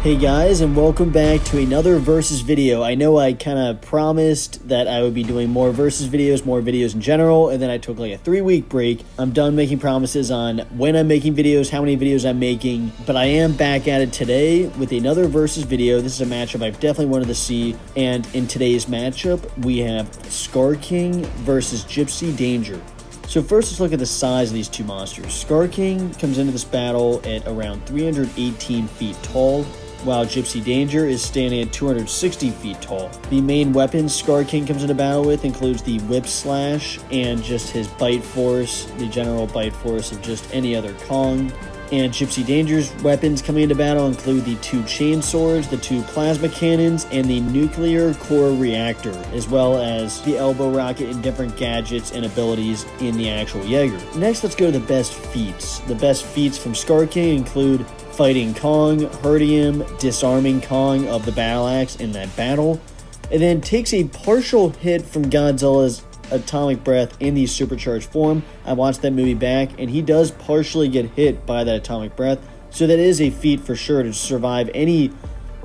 Hey guys, and welcome back to another versus video. I know I kind of promised that I would be doing more versus videos, more videos in general, and then I took like a 3-week break. I'm done making promises on when I'm making videos, how many videos I'm making, but I am back at it today with another versus video. This is a matchup I've definitely wanted to see, and in today's matchup, we have Skar King versus Gipsy Danger. So first, let's look at the size of these two monsters. Skar King comes into this battle at around 318 feet tall, while Gipsy Danger is standing at 260 feet tall. The main weapons Skar King comes into battle with includes the Whip Slash and just his bite force, the general bite force of just any other Kong. And Gipsy Danger's weapons coming into battle include the 2 chain swords, the 2 plasma cannons, and the nuclear core reactor, as well as the elbow rocket and different gadgets and abilities in the actual Jaeger. Next, let's go to the best feats. The best feats from Skar King include fighting Kong, hurting him, disarming Kong of the battle axe in that battle, and then takes a partial hit from Godzilla's atomic breath in the supercharged form. I watched that movie back, and he does partially get hit by that atomic breath, so that is a feat for sure to survive any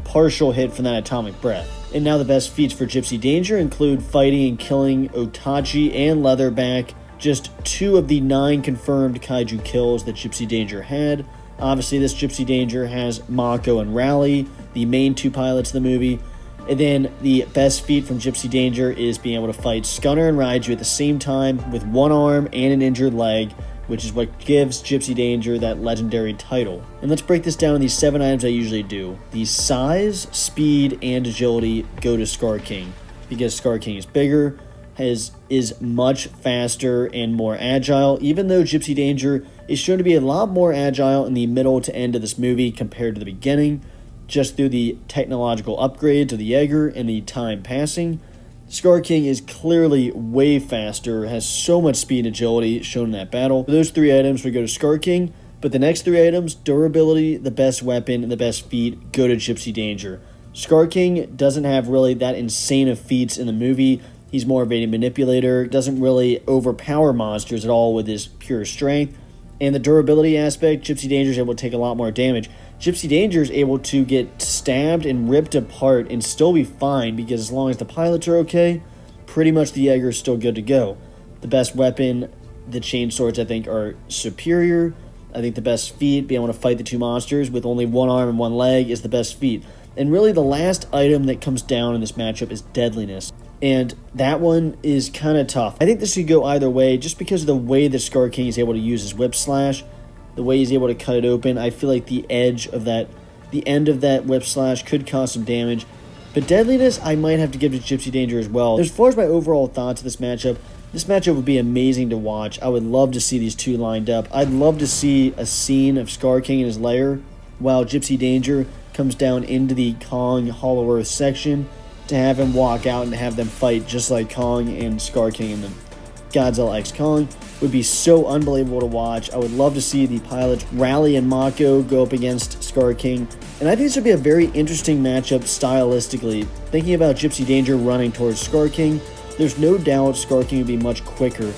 partial hit from that atomic breath. And now the best feats for Gipsy Danger include fighting and killing Otachi and Leatherback, just 2 of the 9 confirmed kaiju kills that Gipsy Danger had. Obviously, this Gipsy Danger has Mako and Rally, the main 2 pilots of the movie. And then the best feat from Gipsy Danger is being able to fight Stunner and Raiju at the same time with 1 arm and an injured leg, which is what gives Gipsy Danger that legendary title. And let's break this down in these 7 items I usually do. The size, speed, and agility go to Skar King, because Skar King is bigger, is much faster and more agile, even though Gipsy Danger is shown to be a lot more agile in the middle to end of this movie compared to the beginning, just through the technological upgrades of the Jaeger and the time passing. Skar King is clearly way faster, has so much speed and agility shown in that battle. For those 3 items, we go to Skar King, but the next 3 items, durability, the best weapon, and the best feat, go to Gipsy Danger. Skar King doesn't have really that insane of feats in the movie. He's more of a manipulator, doesn't really overpower monsters at all with his pure strength. And the durability aspect, Gipsy Danger is able to take a lot more damage. Gipsy Danger is able to get stabbed and ripped apart and still be fine, because as long as the pilots are okay, pretty much the Jaeger is still good to go. The best weapon, the chain swords, I think are superior. I think the best feat, being able to fight the 2 monsters with only 1 arm and 1 leg, is the best feat. And really the last item that comes down in this matchup is deadliness. And that one is kind of tough. I think this could go either way, just because of the way that Skar King is able to use his Whip Slash, the way he's able to cut it open. I feel like the edge of that, the end of that Whip Slash could cause some damage. But deadliness, I might have to give to Gipsy Danger as well. As far as my overall thoughts of this matchup would be amazing to watch. I would love to see these 2 lined up. I'd love to see a scene of Skar King in his lair while Gipsy Danger comes down into the Kong Hollow Earth section, to have him walk out and have them fight just like Kong and Skar King and the Godzilla X Kong would be so unbelievable to watch. I would love to see the pilots Rally and Mako go up against Skar King, and I think this would be a very interesting matchup stylistically. Thinking about Gipsy Danger running towards Skar King, there's no doubt Skar King would be much quicker,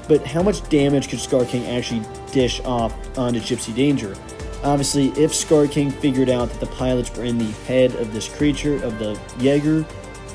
but how much damage could Skar King actually dish off onto Gipsy Danger? Obviously, if Skar King figured out that the pilots were in the head of this creature, of the Jaeger,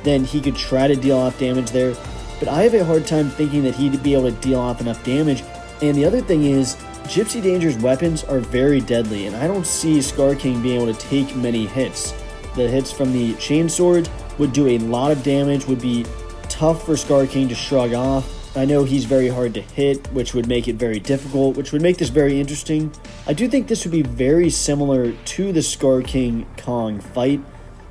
then he could try to deal off damage there. But I have a hard time thinking that he'd be able to deal off enough damage. And the other thing is, Gipsy Danger's weapons are very deadly, and I don't see Skar King being able to take many hits. The hits from the chain sword would do a lot of damage, would be tough for Skar King to shrug off. I know he's very hard to hit, which would make it very difficult, which would make this very interesting. I do think this would be very similar to the Skar King Kong fight.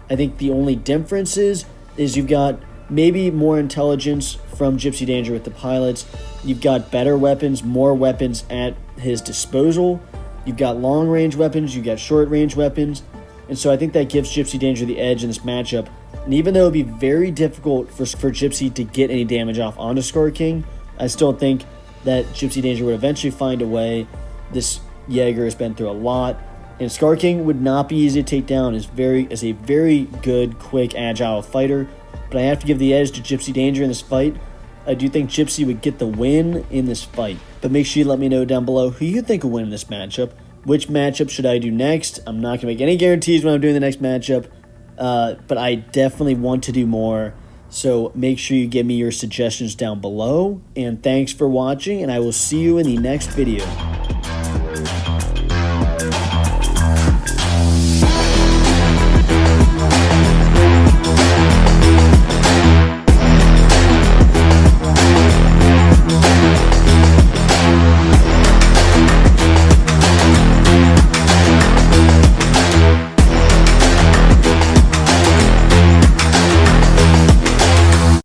I think the only difference is you've got maybe more intelligence from Gipsy Danger with the pilots. You've got better weapons, more weapons at his disposal. You've got long-range weapons, you've got short-range weapons. And so I think that gives Gipsy Danger the edge in this matchup. And even though it would be very difficult for Gipsy to get any damage off onto Skar King, I still think that Gipsy Danger would eventually find a way. This Jaeger has been through a lot, and Skar King would not be easy to take down as a very good, quick, agile fighter. But I have to give the edge to Gipsy Danger in this fight. I do think Gipsy would get the win in this fight. But make sure you let me know down below who you think will win in this matchup. which matchup should I do next. I'm not going to make any guarantees when I'm doing the next matchup, but I definitely want to do more. So make sure you give me your suggestions down below. And thanks for watching, and I will see you in the next video.